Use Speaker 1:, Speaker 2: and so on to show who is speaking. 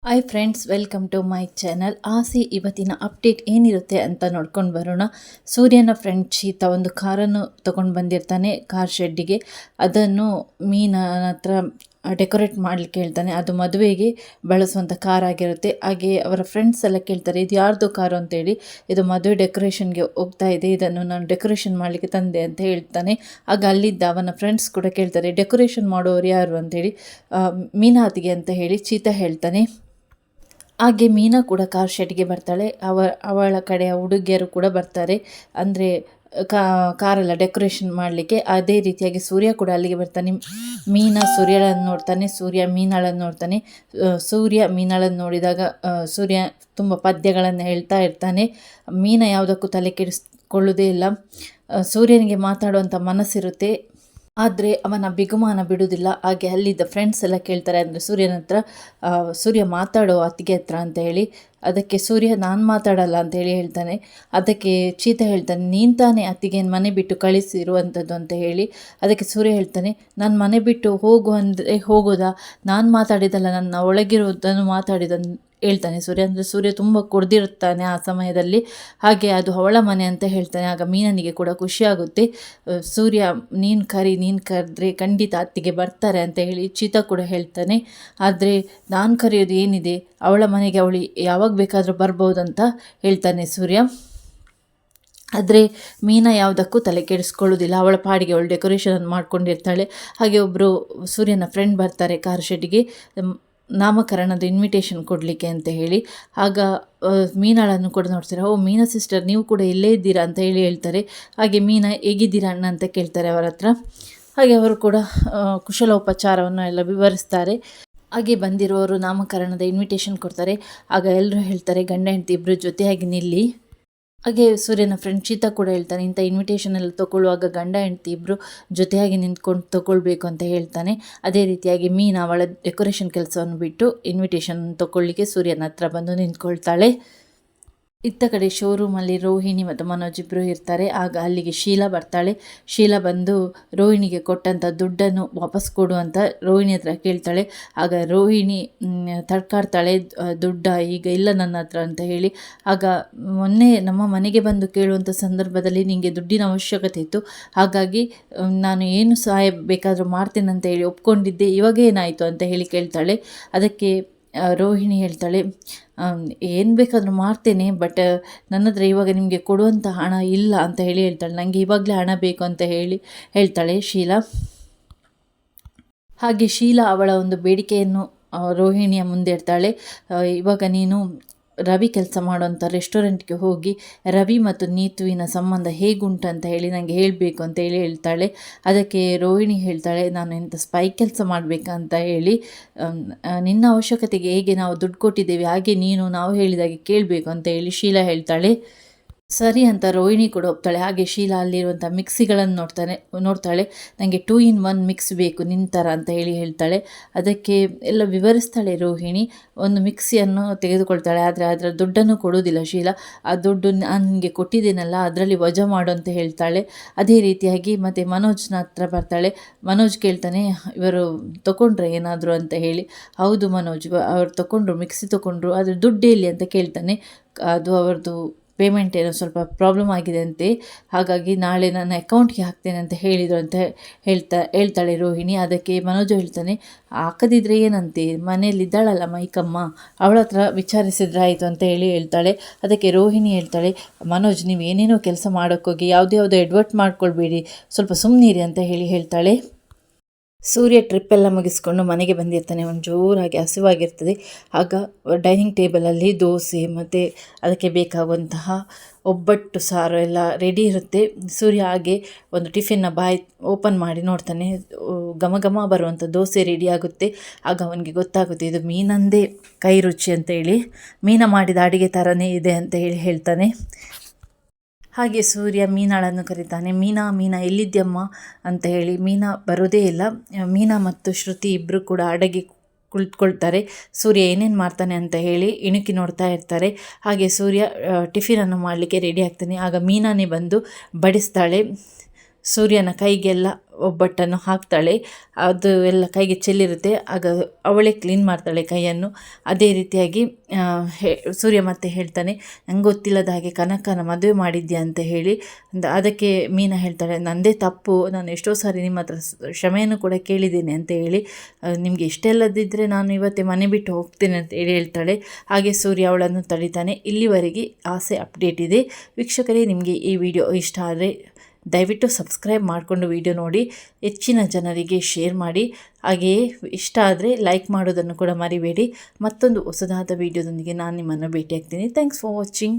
Speaker 1: Hi friends, welcome to my channel. ಆಸಿ ಇವತ್ತಿನ update ಏನಿರುತ್ತೆ ಅಂತ ನೋಡ್ಕೊಂಡು ಬರೋಣ. ಸೂರ್ಯನ ಫ್ರೆಂಡ್ ಶೀತ ಒಂದು ಕಾರನ್ನು ತೊಗೊಂಡು ಬಂದಿರ್ತಾನೆ ಕಾರ್ ಶೆಡ್ಡಿಗೆ. ಅದನ್ನು ಮೀನನ ಹತ್ರ ಡೆಕೋರೇಟ್ ಮಾಡಲಿಕ್ಕೆ ಹೇಳ್ತಾನೆ. ಅದು ಮದುವೆಗೆ ಬಳಸುವಂಥ ಕಾರ್ ಆಗಿರುತ್ತೆ. ಹಾಗೆ ಅವರ ಫ್ರೆಂಡ್ಸ್ ಎಲ್ಲ ಕೇಳ್ತಾರೆ, ಇದು ಯಾರ್ದು ಕಾರು ಅಂತೇಳಿ. ಇದು ಮದುವೆ ಡೆಕೋರೇಷನ್ಗೆ ಹೋಗ್ತಾ ಇದೆ, ಇದನ್ನು ನಾನು ಡೆಕೋರೇಷನ್ ಮಾಡಲಿಕ್ಕೆ ತಂದೆ ಅಂತ ಹೇಳ್ತಾನೆ. ಆಗ ಅಲ್ಲಿದ್ದ ಅವನ ಫ್ರೆಂಡ್ಸ್ ಕೂಡ ಕೇಳ್ತಾರೆ, ಡೆಕೋರೇಷನ್ ಮಾಡೋರು ಯಾರು ಅಂತೇಳಿ. ಮೀನಾತಿಗೆ ಅಂತ ಹೇಳಿ ಚೀತಾ ಹೇಳ್ತಾನೆ. ಹಾಗೆ ಮೀನಾ ಕೂಡ ಕಾರ್ ಶೆಡ್ಗೆ ಬರ್ತಾಳೆ. ಅವಳ ಕಡೆಯ ಹುಡುಗಿಯರು ಕೂಡ ಬರ್ತಾರೆ, ಅಂದರೆ ಕಾರೆಲ್ಲ ಡೆಕೋರೇಷನ್ ಮಾಡಲಿಕ್ಕೆ. ಅದೇ ರೀತಿಯಾಗಿ ಸೂರ್ಯ ಕೂಡ ಅಲ್ಲಿಗೆ ಬರ್ತಾನೆ. ಮೀನಾ ಸೂರ್ಯಳನ್ನು ನೋಡ್ತಾನೆ, ಸೂರ್ಯ ಮೀನಾಳನ್ನು ನೋಡ್ತಾನೆ. ಸೂರ್ಯ ಮೀನಾಳನ್ನು ನೋಡಿದಾಗ ಸೂರ್ಯ ತುಂಬ ಪದ್ಯಗಳನ್ನು ಹೇಳ್ತಾ ಇರ್ತಾನೆ. ಮೀನಾ ಯಾವುದಕ್ಕೂ ತಲೆ ಕೆಡಿಸ್ಕೊಳ್ಳೋದೇ ಇಲ್ಲ. ಸೂರ್ಯನಿಗೆ ಮಾತಾಡುವಂಥ ಮನಸ್ಸಿರುತ್ತೆ, ಆದರೆ ಅವನ ಬಿಗುಮಾನ ಬಿಡುವುದಿಲ್ಲ. ಹಾಗೆ ಅಲ್ಲಿದ್ದ ಫ್ರೆಂಡ್ಸ್ ಎಲ್ಲ ಕೇಳ್ತಾರೆ, ಅಂದರೆ ಸೂರ್ಯನ ಹತ್ರ, ಸೂರ್ಯ ಮಾತಾಡೋ ಅತ್ತಿಗೆ ಹತ್ರ ಅಂತ ಹೇಳಿ. ಅದಕ್ಕೆ ಸೂರ್ಯ ನಾನು ಮಾತಾಡಲ್ಲ ಅಂತ ಹೇಳಿ ಹೇಳ್ತಾನೆ. ಅದಕ್ಕೆ ಚೀತಾ ಹೇಳ್ತಾನೆ, ನೀನು ತಾನೇ ಅತ್ತಿಗೆಯನ್ನು ಮನೆ ಬಿಟ್ಟು ಕಳಿಸಿರುವಂಥದ್ದು ಅಂತ ಹೇಳಿ. ಅದಕ್ಕೆ ಸೂರ್ಯ ಹೇಳ್ತಾನೆ, ನಾನು ಮನೆ ಬಿಟ್ಟು ಹೋಗು ಅಂದರೆ ಹೋಗೋದಾ, ನಾನು ಮಾತಾಡಿದಲ್ಲ, ನನ್ನ ಒಳಗಿರೋದನ್ನು ಹೇಳ್ತಾನೆ ಸೂರ್ಯ. ಅಂದರೆ ಸೂರ್ಯ ತುಂಬ ಕುಡ್ದಿರುತ್ತಾನೆ ಆ ಸಮಯದಲ್ಲಿ. ಹಾಗೆ ಅದು ಅವಳ ಮನೆ ಅಂತ ಹೇಳ್ತಾನೆ. ಆಗ ಮೀನನಿಗೆ ಕೂಡ ಖುಷಿಯಾಗುತ್ತೆ. ಸೂರ್ಯ ನೀನು ಕರೆದ್ರೆ ಖಂಡಿತ ಅತ್ತಿಗೆ ಬರ್ತಾರೆ ಅಂತ ಹೇಳಿ ಚೀತಾ ಕೂಡ ಹೇಳ್ತಾನೆ. ಆದರೆ ನಾನು ಕರೆಯೋದು ಏನಿದೆ, ಅವಳ ಮನೆಗೆ ಅವಳು ಯಾವಾಗ ಬೇಕಾದರೂ ಬರ್ಬೋದಂತ ಹೇಳ್ತಾನೆ ಸೂರ್ಯ. ಆದರೆ ಮೀನಾ ಯಾವುದಕ್ಕೂ ತಲೆ ಕೆಡಿಸ್ಕೊಳ್ಳೋದಿಲ್ಲ, ಅವಳ ಪಾಡಿಗೆ ಅವಳು ಡೆಕೋರೇಷನ್ ಮಾಡ್ಕೊಂಡಿರ್ತಾಳೆ. ಹಾಗೆ ಒಬ್ಬರು ಸೂರ್ಯನ ಫ್ರೆಂಡ್ ಬರ್ತಾರೆ ಕಾರ್ ಶೆಡ್ಗೆ, ನಾಮಕರಣದ ಇನ್ವಿಟೇಷನ್ ಕೊಡಲಿಕ್ಕೆ ಅಂತ ಹೇಳಿ. ಆಗ ಮೀನಾಳನ್ನು ಕೂಡ ನೋಡ್ತಾರೆ. ಮೀನಾ ಸಿಸ್ಟರ್, ನೀವು ಕೂಡ ಇಲ್ಲೇ ಇದ್ದೀರಾ ಅಂತ ಹೇಳಿ ಹೇಳ್ತಾರೆ. ಹಾಗೆ ಮೀನಾ ಹೇಗಿದ್ದೀರಾ ಅಣ್ಣ ಅಂತ ಕೇಳ್ತಾರೆ ಅವರ ಹತ್ರ. ಹಾಗೆ ಅವರು ಕೂಡ ಕುಶಲೋಪಚಾರವನ್ನು ಎಲ್ಲ ವಿವರಿಸ್ತಾರೆ. ಹಾಗೆ ಬಂದಿರುವವರು ನಾಮಕರಣದ ಇನ್ವಿಟೇಷನ್ ಕೊಡ್ತಾರೆ. ಆಗ ಎಲ್ಲರೂ ಹೇಳ್ತಾರೆ, ಗಂಡ ಹೆಂಡತಿ ಇಬ್ಬರು ಜೊತೆಯಾಗಿ ನಿಲ್ಲಿ. ಹಾಗೆ ಸೂರ್ಯನ ಫ್ರೆಂಡ್ ಚೀತಾ ಕೂಡ ಹೇಳ್ತಾನೆ, ಇಂಥ ಇನ್ವಿಟೇಷನ್ ಎಲ್ಲ ತೊಗೊಳ್ಳುವಾಗ ಗಂಡ ಹೆಂಡತಿ ಇಬ್ಬರು ಜೊತೆಯಾಗಿ ನಿಂತ್ಕೊಂಡು ತೊಗೊಳ್ಬೇಕು ಅಂತ ಹೇಳ್ತಾನೆ. ಅದೇ ರೀತಿಯಾಗಿ ಮೀನಾ ಅವಳ ಡೆಕೋರೇಷನ್ ಕೆಲಸವನ್ನು ಬಿಟ್ಟು ಇನ್ವಿಟೇಷನ್ ತೊಗೊಳ್ಳಿಕ್ಕೆ ಸೂರ್ಯನ ಹತ್ರ ಬಂದು ನಿಂತ್ಕೊಳ್ತಾಳೆ. ಇತ್ತ ಕಡೆ ಶೋರೂಮಲ್ಲಿ ರೋಹಿಣಿ ಮತ್ತು ಮನೋಜ್ ಇಬ್ಬರು ಇರ್ತಾರೆ. ಆಗ ಅಲ್ಲಿಗೆ ಶೀಲಾ ಬರ್ತಾಳೆ. ಶೀಲಾ ಬಂದು ರೋಹಿಣಿಗೆ ಕೊಟ್ಟಂಥ ದುಡ್ಡನ್ನು ವಾಪಸ್ ಕೊಡು ಅಂತ ರೋಹಿಣಿ ಹತ್ರ ಕೇಳ್ತಾಳೆ. ಆಗ ರೋಹಿಣಿ ತಡ್ಕಾಡ್ತಾಳೆ, ದುಡ್ಡ ಈಗ ಇಲ್ಲ ನನ್ನ ಹತ್ರ ಅಂತ ಹೇಳಿ. ಆಗ ಮೊನ್ನೆ ನಮ್ಮ ಮನೆಗೆ ಬಂದು ಕೇಳುವಂಥ ಸಂದರ್ಭದಲ್ಲಿ ನಿಮಗೆ ದುಡ್ಡಿನ ಅವಶ್ಯಕತೆ ಇತ್ತು, ಹಾಗಾಗಿ ನಾನು ಏನು ಸಹಾಯ ಬೇಕಾದರೂ ಮಾಡ್ತೇನೆ ಅಂತ ಹೇಳಿ ಒಪ್ಕೊಂಡಿದ್ದೆ, ಇವಾಗ ಏನಾಯಿತು ಅಂತ ಹೇಳಿ ಕೇಳ್ತಾಳೆ. ಅದಕ್ಕೆ ರೋಹಿಣಿ ಹೇಳ್ತಾಳೆ, ಏನು ಬೇಕಾದರೂ ಮಾಡ್ತೇನೆ, ಬಟ್ ನನ್ನ ಹತ್ರ ಇವಾಗ ನಿಮಗೆ ಕೊಡುವಂಥ ಹಣ ಇಲ್ಲ ಅಂತ ಹೇಳಿ ಹೇಳ್ತಾಳೆ. ನನಗೆ ಇವಾಗಲೇ ಹಣ ಬೇಕು ಅಂತ ಹೇಳ್ತಾಳೆ ಶೀಲಾ. ಹಾಗೆ ಶೀಲಾ ಅವಳ ಒಂದು ಬೇಡಿಕೆಯನ್ನು ರೋಹಿಣಿಯ ಮುಂದೆ ಇಡ್ತಾಳೆ. ಇವಾಗ ನೀನು ರವಿ ಕೆಲಸ ಮಾಡುವಂಥ ರೆಸ್ಟೋರೆಂಟ್ಗೆ ಹೋಗಿ ರವಿ ಮತ್ತು ನೀತುವಿನ ಸಂಬಂಧ ಹೇಗುಂಟು ಅಂತ ಹೇಳಿ ನನಗೆ ಹೇಳಬೇಕು ಅಂತ ಹೇಳಿ ಹೇಳ್ತಾಳೆ. ಅದಕ್ಕೆ ರೋಹಿಣಿ ಹೇಳ್ತಾಳೆ, ನಾನು ಎಂಥ ಸ್ಪೈ ಕೆಲಸ ಮಾಡಬೇಕಂತ ಹೇಳಿ, ನಿನ್ನ ಅವಶ್ಯಕತೆಗೆ ಹೇಗೆ ನಾವು ದುಡ್ಡು ಕೊಟ್ಟಿದ್ದೇವೆ ಹಾಗೆ ನೀನು ನಾವು ಹೇಳಿದಾಗೆ ಕೇಳಬೇಕು ಅಂತ ಹೇಳಿ ಶೀಲಾ ಹೇಳ್ತಾಳೆ. ಸರಿ ಅಂತ ರೋಹಿಣಿ ಕೂಡ ಒಪ್ತಾಳೆ. ಹಾಗೆ ಶೀಲಾ ಅಲ್ಲಿರುವಂಥ ಮಿಕ್ಸಿಗಳನ್ನು ನೋಡ್ತಾಳೆ. ನನಗೆ 2 in 1 ಮಿಕ್ಸ್ ಬೇಕು ನಿನ್ನ ಥರ ಅಂತ ಹೇಳಿ ಹೇಳ್ತಾಳೆ. ಅದಕ್ಕೆ ಎಲ್ಲ ವಿವರಿಸ್ತಾಳೆ ರೋಹಿಣಿ. ಒಂದು ಮಿಕ್ಸಿಯನ್ನು ತೆಗೆದುಕೊಳ್ತಾಳೆ, ಆದರೆ ಅದರ ದುಡ್ಡನ್ನು ಕೊಡೋದಿಲ್ಲ ಶೀಲಾ. ಆ ದುಡ್ಡು ನಾನು ನಿಮಗೆ ಕೊಟ್ಟಿದ್ದೇನಲ್ಲ, ಅದರಲ್ಲಿ ವಜಾ ಮಾಡು ಅಂತ ಹೇಳ್ತಾಳೆ. ಅದೇ ರೀತಿಯಾಗಿ ಮತ್ತು ಮನೋಜ್ನ ಹತ್ರ ಬರ್ತಾಳೆ. ಮನೋಜ್ ಕೇಳ್ತಾನೆ, ಇವರು ತೊಗೊಂಡ್ರೆ ಏನಾದರೂ ಅಂತ ಹೇಳಿ. ಹೌದು ಮನೋಜ್, ಅವರು ತೊಗೊಂಡ್ರು, ಮಿಕ್ಸಿ ತೊಗೊಂಡ್ರು, ಆದರೆ ದುಡ್ಡು ಎಲ್ಲಿ ಅಂತ ಕೇಳ್ತಾನೆ. ಅದು ಅವ್ರದ್ದು ಪೇಮೆಂಟ್ ಏನೋ ಸ್ವಲ್ಪ ಪ್ರಾಬ್ಲಮ್ ಆಗಿದೆ ಅಂತೆ, ಹಾಗಾಗಿ ನಾಳೆ ನನ್ನ ಅಕೌಂಟ್ಗೆ ಹಾಕ್ತೇನೆ ಅಂತ ಹೇಳಿದರು ಅಂತ ಹೇಳ್ತಾಳೆ ರೋಹಿಣಿ. ಅದಕ್ಕೆ ಮನೋಜ್ ಹೇಳ್ತಾನೆ, ಹಾಕದಿದ್ರೆ ಏನಂತೆ, ಮನೆಯಲ್ಲಿದ್ದಾಳಲ್ಲ ಮೈಕಮ್ಮ, ಅವಳ ಹತ್ರ ವಿಚಾರಿಸಿದ್ರೆ ಆಯಿತು ಅಂತ ಹೇಳಿ ಹೇಳ್ತಾಳೆ. ಅದಕ್ಕೆ ರೋಹಿಣಿ ಹೇಳ್ತಾಳೆ, ಮನೋಜ್ ನೀವು ಏನೇನೋ ಕೆಲಸ ಮಾಡೋಕ್ಕೋಗಿ ಯಾವುದೋ ಎಡ್ವರ್ಟ್ ಮಾಡ್ಕೊಳ್ಬೇಡಿ, ಸ್ವಲ್ಪ ಸುಮ್ಮನಿರಿ ಅಂತ ಹೇಳ್ತಾಳೆ. ಸೂರ್ಯ ಟ್ರಿಪ್ಪೆಲ್ಲ ಮುಗಿಸ್ಕೊಂಡು ಮನೆಗೆ ಬಂದಿರ್ತಾನೆ. ಒಂದು ಜೋರಾಗಿ ಹಸಿವಾಗಿರ್ತದೆ. ಆಗ ಡೈನಿಂಗ್ ಟೇಬಲಲ್ಲಿ ದೋಸೆ ಮತ್ತು ಅದಕ್ಕೆ ಬೇಕಾಗುವಂತಹ ಒಬ್ಬಟ್ಟು ಸಾರು ಎಲ್ಲ ರೆಡಿ ಇರುತ್ತೆ. ಸೂರ್ಯ ಹಾಗೆ ಒಂದು ಟಿಫಿನ್ನ ಬಾಯಿ ಓಪನ್ ಮಾಡಿ ನೋಡ್ತಾನೆ. ಘಮ ಘಮ ಬರುವಂಥ ದೋಸೆ ರೆಡಿ ಆಗುತ್ತೆ. ಆಗ ಅವನಿಗೆ ಗೊತ್ತಾಗುತ್ತೆ, ಇದು ಮೀನಂದೇ ಕೈ ರುಚಿ ಅಂತೇಳಿ, ಮೀನ ಮಾಡಿದ ಅಡಿಗೆ ಥರನೇ ಇದೆ ಅಂತ ಹೇಳ್ತಾನೆ. ಹಾಗೆ ಸೂರ್ಯ ಮೀನಾಳನ್ನು ಕರೀತಾನೆ. ಮೀನಾ ಎಲ್ಲಿದ್ಯಮ್ಮ ಅಂತ ಹೇಳಿ. ಮೀನಾ ಬರೋದೇ ಇಲ್ಲ. ಮೀನಾ ಮತ್ತು ಶ್ರುತಿ ಇಬ್ಬರು ಕೂಡ ಅಡಗಿ ಕುಳಿತುಕೊಳ್ತಾರೆ. ಸೂರ್ಯ ಏನೇನು ಮಾಡ್ತಾನೆ ಅಂತ ಹೇಳಿ ಇಣುಕಿ ನೋಡ್ತಾ ಇರ್ತಾರೆ. ಹಾಗೆ ಸೂರ್ಯ ಟಿಫಿನನ್ನು ಮಾಡಲಿಕ್ಕೆ ರೆಡಿ ಆಗ್ತಾನೆ. ಆಗ ಮೀನಾನೇ ಬಂದು ಬಡಿಸ್ತಾಳೆ. ಸೂರ್ಯನ ಕೈಗೆಲ್ಲ ಒಬ್ಬಟ್ಟನ್ನು ಹಾಕ್ತಾಳೆ. ಅದು ಎಲ್ಲ ಕೈಗೆ ಚೆಲ್ಲಿರುತ್ತೆ. ಆಗ ಅವಳೇ ಕ್ಲೀನ್ ಮಾಡ್ತಾಳೆ ಕೈಯನ್ನು. ಅದೇ ರೀತಿಯಾಗಿ ಸೂರ್ಯ ಮತ್ತೆ ಹೇಳ್ತಾನೆ, ನಂಗೆ ಗೊತ್ತಿಲ್ಲದ ಹಾಗೆ ಕನಕನ ಮದುವೆ ಮಾಡಿದ್ಯಾ ಅಂತ ಹೇಳಿ. ಅದಕ್ಕೆ ಮೀನಾ ಹೇಳ್ತಾಳೆ, ನನ್ನದೇ ತಪ್ಪು, ನಾನು ಎಷ್ಟೋ ಸಾರಿ ನಿಮ್ಮ ಹತ್ರ ಕ್ಷಮೆಯನ್ನು ಕೂಡ ಕೇಳಿದ್ದೇನೆ ಅಂತ ಹೇಳಿ. ನಿಮಗೆ ಇಷ್ಟೆಲ್ಲದಿದ್ದರೆ ನಾನು ಇವತ್ತೇ ಮನೆ ಬಿಟ್ಟು ಹೋಗ್ತೇನೆ ಅಂತ ಹೇಳಿ ಹೇಳ್ತಾಳೆ. ಹಾಗೆ ಸೂರ್ಯ ಅವಳನ್ನು ತಳಿತಾನೆ. ಇಲ್ಲಿವರೆಗೆ ಆಸೆ ಅಪ್ಡೇಟ್ ಇದೆ. ವೀಕ್ಷಕರೇ, ನಿಮಗೆ ಈ ವಿಡಿಯೋ ಇಷ್ಟ ಆದರೆ ದಯವಿಟ್ಟು ಸಬ್ಸ್ಕ್ರೈಬ್ ಮಾಡಿಕೊಂಡು ವಿಡಿಯೋ ನೋಡಿ, ಹೆಚ್ಚಿನ ಜನರಿಗೆ ಶೇರ್ ಮಾಡಿ. ಹಾಗೆಯೇ ಇಷ್ಟ ಆದರೆ ಲೈಕ್ ಮಾಡೋದನ್ನು ಕೂಡ ಮರಿಬೇಡಿ. ಮತ್ತೊಂದು ಹೊಸದಾದ ವಿಡಿಯೋದೊಂದಿಗೆ ನಾನು ನಿಮ್ಮನ್ನು ಭೇಟಿಯಾಗ್ತೀನಿ. Thanks for watching.